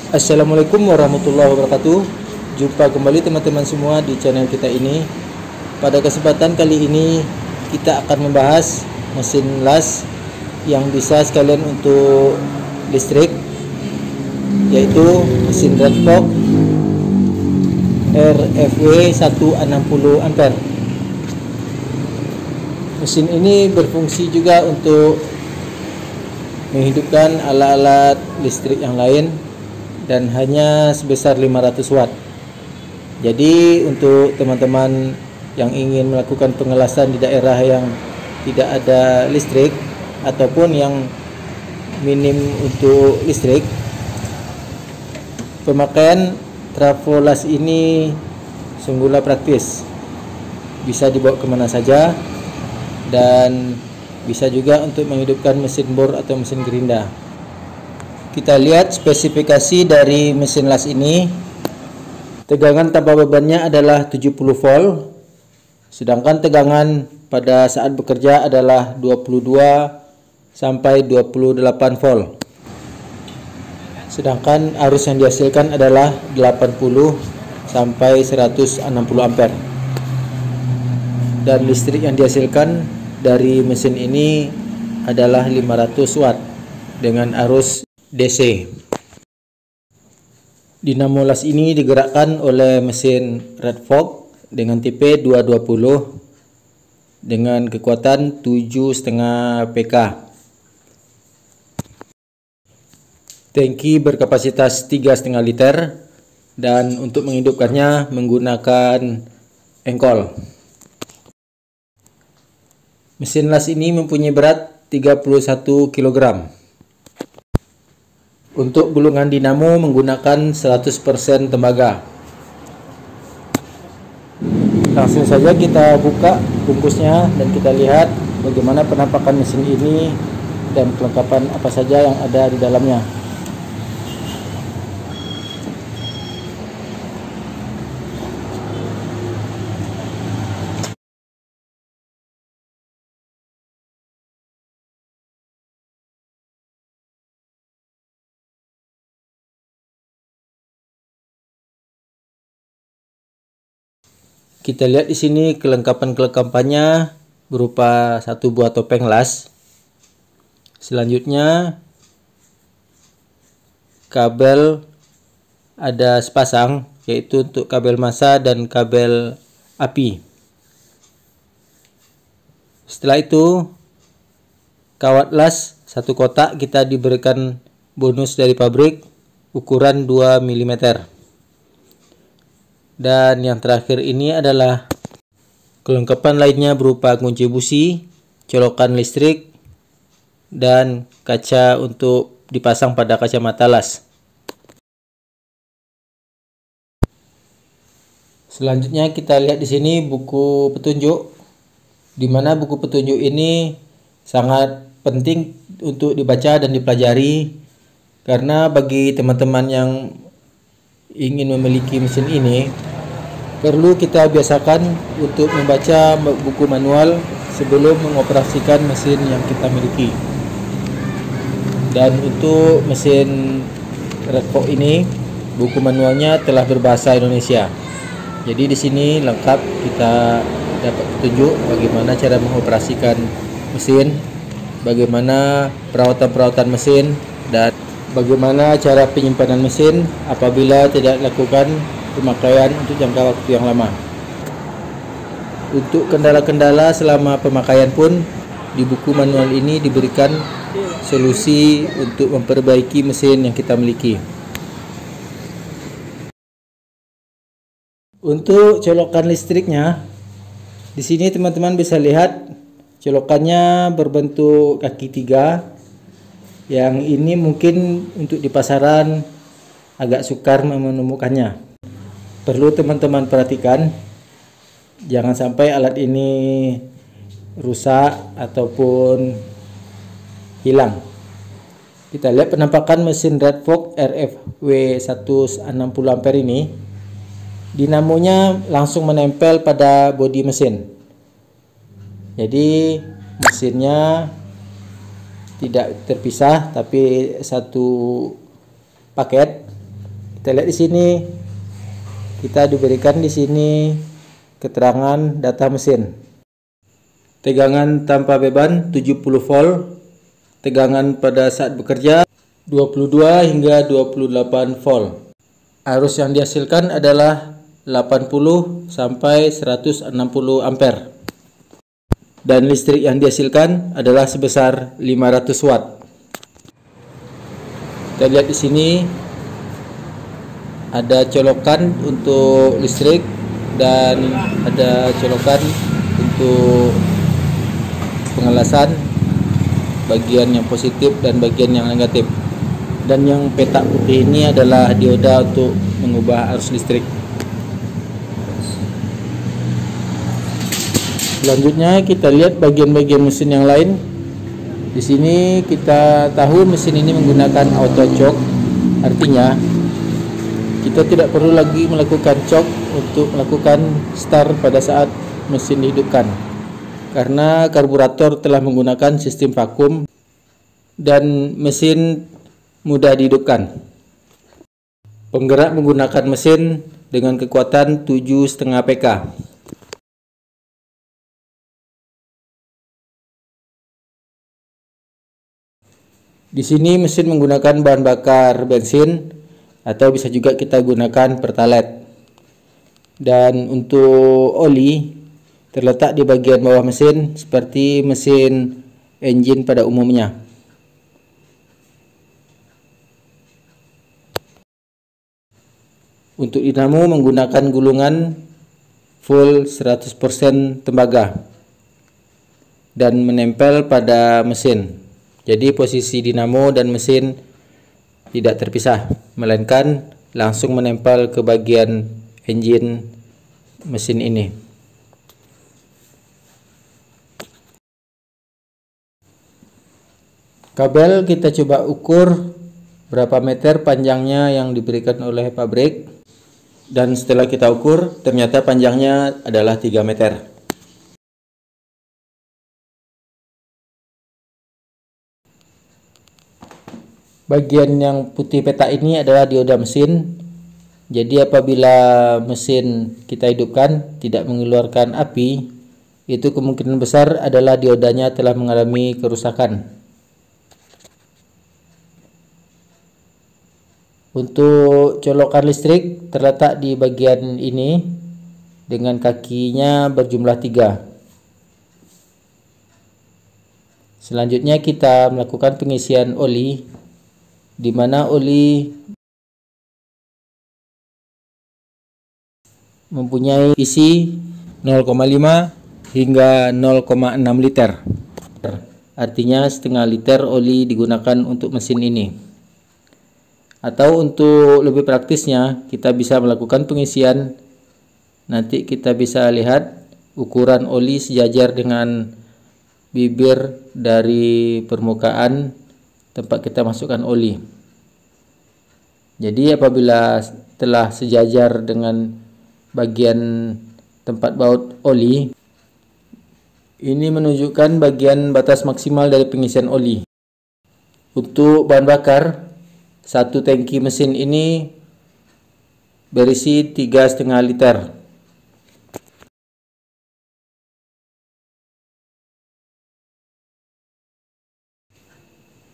Assalamualaikum warahmatullahi wabarakatuh. Jumpa kembali teman-teman semua di channel kita ini. Pada kesempatan kali ini kita akan membahas mesin las yang bisa sekalian untuk listrik, yaitu mesin Redfog RFW 160 ampere. Mesin ini berfungsi juga untuk menghidupkan alat-alat listrik yang lain dan hanya sebesar 500 watt. Jadi untuk teman-teman yang ingin melakukan pengelasan di daerah yang tidak ada listrik ataupun yang minim untuk listrik, pemakaian trafo las ini sungguhlah praktis, bisa dibawa kemana saja dan bisa juga untuk menghidupkan mesin bor atau mesin gerinda. Kita lihat spesifikasi dari mesin las ini. Tegangan tanpa bebannya adalah 70 volt, sedangkan tegangan pada saat bekerja adalah 22 sampai 28 volt. Sedangkan arus yang dihasilkan adalah 80 sampai 160 ampere. Dan listrik yang dihasilkan dari mesin ini adalah 500 watt dengan arus DC. Dinamo las ini digerakkan oleh mesin Redfog dengan tipe 220 dengan kekuatan 7,5 PK. Tangki berkapasitas 3,5 liter dan untuk menghidupkannya menggunakan engkol. Mesin las ini mempunyai berat 31 kg. Untuk gulungan dinamo menggunakan 100% tembaga. Langsung saja kita buka bungkusnya dan kita lihat bagaimana penampakan mesin ini dan kelengkapan apa saja yang ada di dalamnya. Kita lihat di sini kelengkapannya berupa satu buah topeng las. Selanjutnya kabel ada sepasang, yaitu untuk kabel massa dan kabel api. Setelah itu kawat las satu kotak kita diberikan bonus dari pabrik ukuran 2 mm. Dan yang terakhir ini adalah kelengkapan lainnya berupa kunci busi, colokan listrik, dan kaca untuk dipasang pada kacamata las. Selanjutnya kita lihat di sini buku petunjuk, di mana buku petunjuk ini sangat penting untuk dibaca dan dipelajari, karena bagi teman-teman yang ingin memiliki mesin ini perlu kita biasakan untuk membaca buku manual sebelum mengoperasikan mesin yang kita miliki. Dan untuk mesin Redfog ini buku manualnya telah berbahasa Indonesia. Jadi di sini lengkap, kita dapat petunjuk bagaimana cara mengoperasikan mesin, bagaimana perawatan mesin, dan bagaimana cara penyimpanan mesin apabila tidak dilakukan pemakaian untuk jangka waktu yang lama. Untuk kendala-kendala selama pemakaian pun di buku manual ini diberikan solusi untuk memperbaiki mesin yang kita miliki. Untuk colokan listriknya, di sini teman-teman bisa lihat colokannya berbentuk kaki 3. Yang ini mungkin untuk di pasaran agak sukar menemukannya. Perlu teman-teman perhatikan, jangan sampai alat ini rusak ataupun hilang. Kita lihat penampakan mesin Redfog RFW 160 ampere ini. Dinamonya langsung menempel pada bodi mesin. Jadi mesinnya tidak terpisah tapi satu paket. Kita lihat di sini, kita diberikan di sini keterangan data mesin. Tegangan tanpa beban 70 volt, tegangan pada saat bekerja 22 hingga 28 volt. Arus yang dihasilkan adalah 80 sampai 160 ampere. Dan listrik yang dihasilkan adalah sebesar 500 watt. Kita lihat di sini ada colokan untuk listrik dan ada colokan untuk pengelasan, bagian yang positif dan bagian yang negatif. Dan yang petak putih ini adalah dioda untuk mengubah arus listrik. Selanjutnya kita lihat bagian-bagian mesin yang lain. Di sini kita tahu mesin ini menggunakan auto choke, artinya kita tidak perlu lagi melakukan choke untuk melakukan start pada saat mesin dihidupkan, karena karburator telah menggunakan sistem vakum dan mesin mudah dihidupkan. Penggerak menggunakan mesin dengan kekuatan 7,5 PK. Di sini mesin menggunakan bahan bakar bensin atau bisa juga kita gunakan pertalite. Dan untuk oli terletak di bagian bawah mesin seperti mesin engine pada umumnya. Untuk dinamo menggunakan gulungan full 100% tembaga dan menempel pada mesin. Jadi posisi dinamo dan mesin tidak terpisah, melainkan langsung menempel ke bagian engine mesin ini. Kabel kita coba ukur berapa meter panjangnya yang diberikan oleh pabrik, dan setelah kita ukur ternyata panjangnya adalah 3 meter. Bagian yang putih petak ini adalah dioda mesin. Jadi apabila mesin kita hidupkan tidak mengeluarkan api, itu kemungkinan besar adalah diodanya telah mengalami kerusakan. Untuk colokan listrik terletak di bagian ini dengan kakinya berjumlah 3. Selanjutnya kita melakukan pengisian oli, di mana oli mempunyai isi 0,5 hingga 0,6 liter. Artinya setengah liter oli digunakan untuk mesin ini. Atau untuk lebih praktisnya kita bisa melakukan pengisian. Nanti kita bisa lihat ukuran oli sejajar dengan bibir dari permukaan tempat kita masukkan oli. Jadi apabila telah sejajar dengan bagian tempat baut oli, ini menunjukkan bagian batas maksimal dari pengisian oli. Untuk bahan bakar, satu tangki mesin ini berisi 3,5 liter.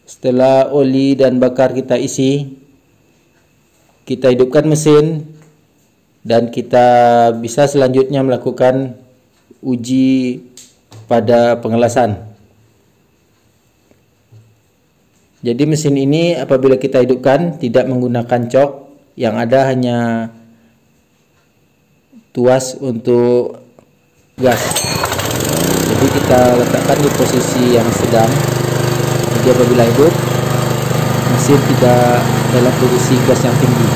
Setelah oli dan bakar kita isi, kita hidupkan mesin dan kita bisa selanjutnya melakukan uji pada pengelasan. Jadi mesin ini apabila kita hidupkan tidak menggunakan cok, yang ada hanya tuas untuk gas. Jadi kita letakkan di posisi yang sedang. Jadi apabila hidup, mesin tidak dalam posisi gas yang tinggi.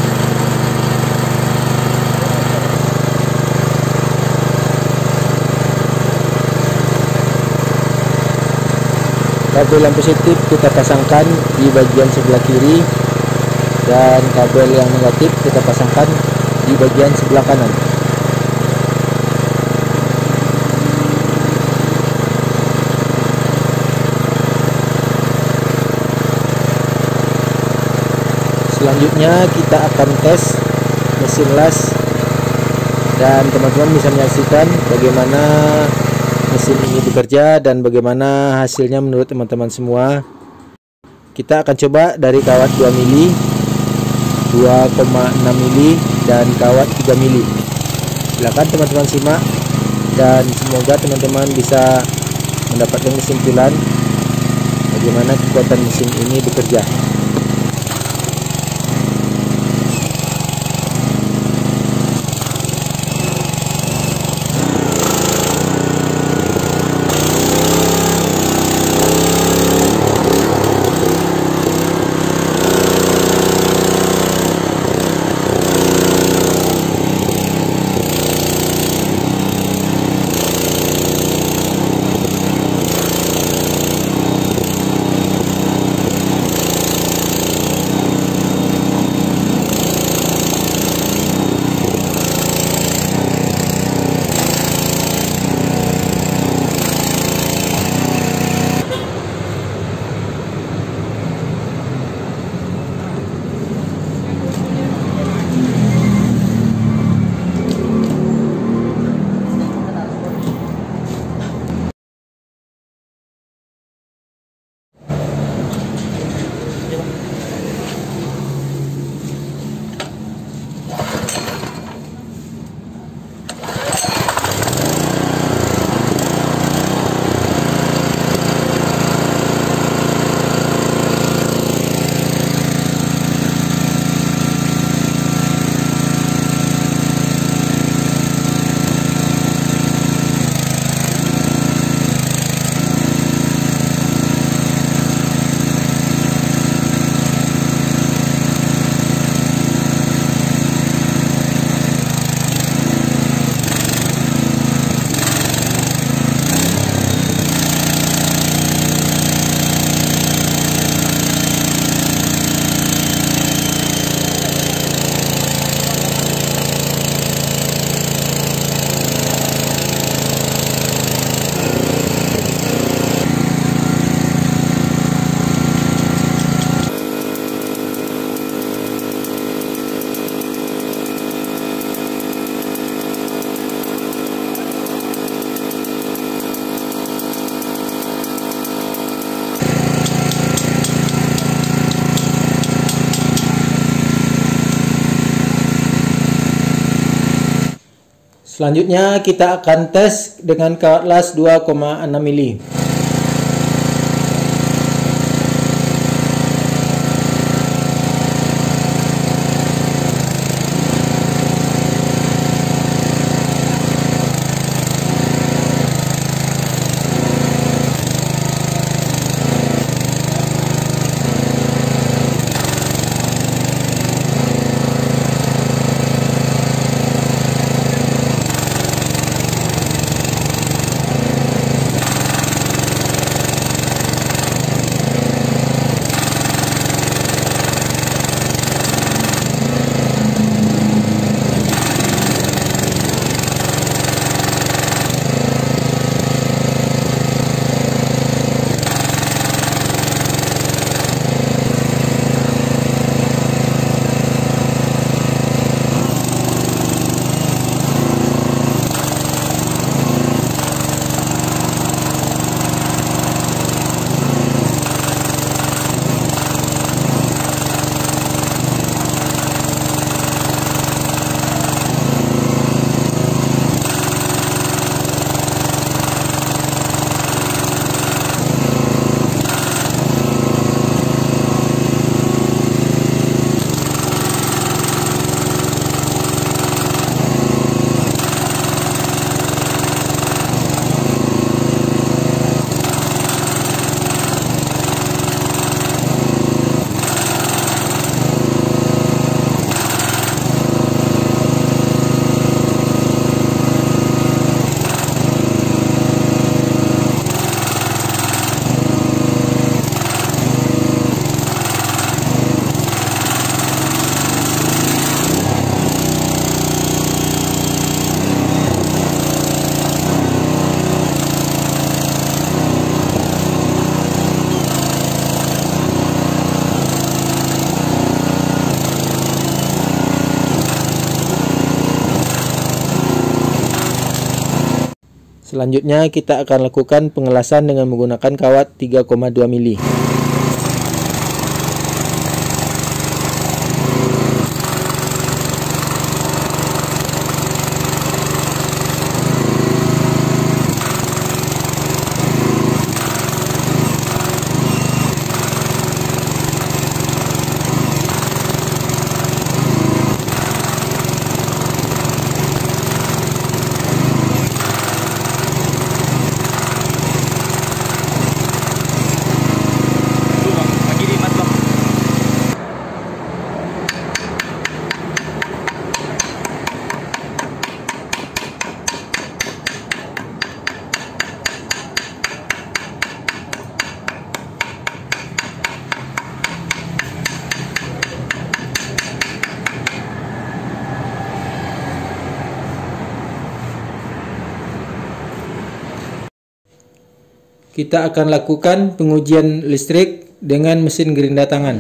Kabel yang positif kita pasangkan di bagian sebelah kiri dan kabel yang negatif kita pasangkan di bagian sebelah kanan. Selanjutnya kita akan tes mesin las, dan teman-teman bisa menyaksikan bagaimana mesin ini bekerja dan bagaimana hasilnya menurut teman-teman semua. Kita akan coba dari kawat 2 mili, 2,6 mili, dan kawat 3 mili. Silakan teman-teman simak, dan semoga teman-teman bisa mendapatkan kesimpulan bagaimana kekuatan mesin ini bekerja. Selanjutnya kita akan tes dengan kawat las 2,6 mili. Selanjutnya kita akan lakukan pengelasan dengan menggunakan kawat 3,2 mili. Kita akan lakukan pengujian listrik dengan mesin gerinda tangan.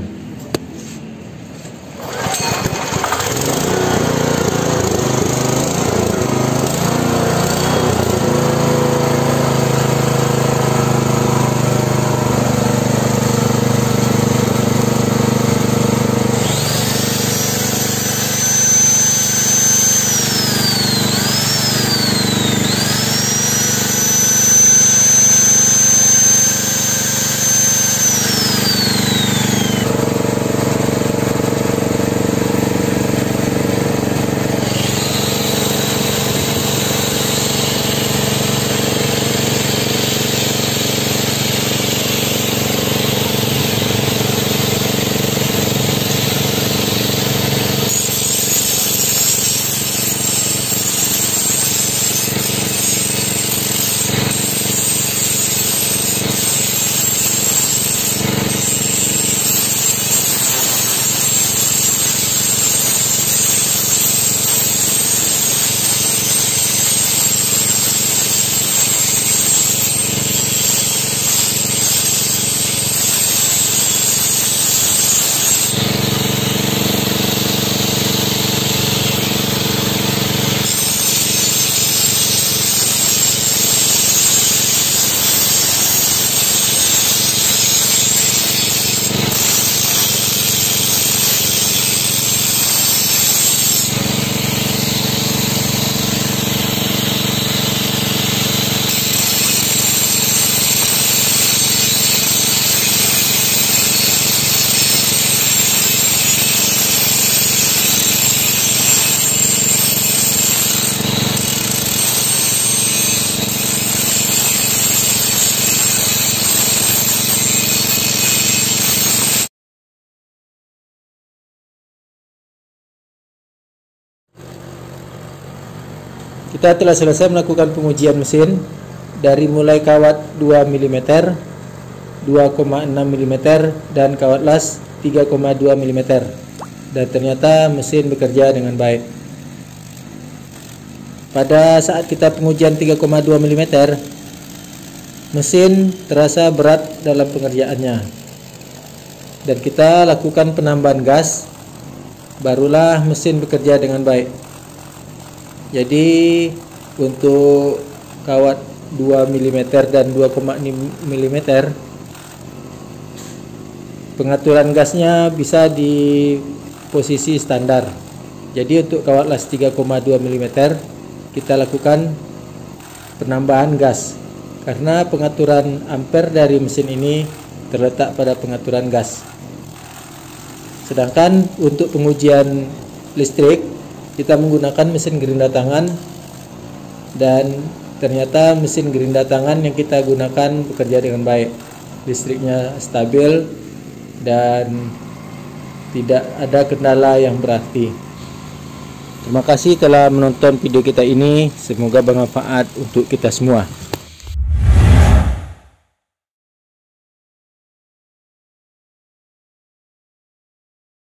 Kita telah selesai melakukan pengujian mesin dari mulai kawat 2 mm, 2,6 mm dan kawat las 3,2 mm, dan ternyata mesin bekerja dengan baik. Pada saat kita pengujian 3,2 mm, mesin terasa berat dalam pengerjaannya, dan kita lakukan penambahan gas, barulah mesin bekerja dengan baik. Jadi untuk kawat 2 mm dan 2,6 mm, pengaturan gasnya bisa di posisi standar. Jadi untuk kawat las 3,2 mm kita lakukan penambahan gas, karena pengaturan ampere dari mesin ini terletak pada pengaturan gas. Sedangkan untuk pengujian listrik kita menggunakan mesin gerinda tangan, dan ternyata mesin gerinda tangan yang kita gunakan bekerja dengan baik. Listriknya stabil dan tidak ada kendala yang berarti. Terima kasih telah menonton video kita ini, semoga bermanfaat untuk kita semua.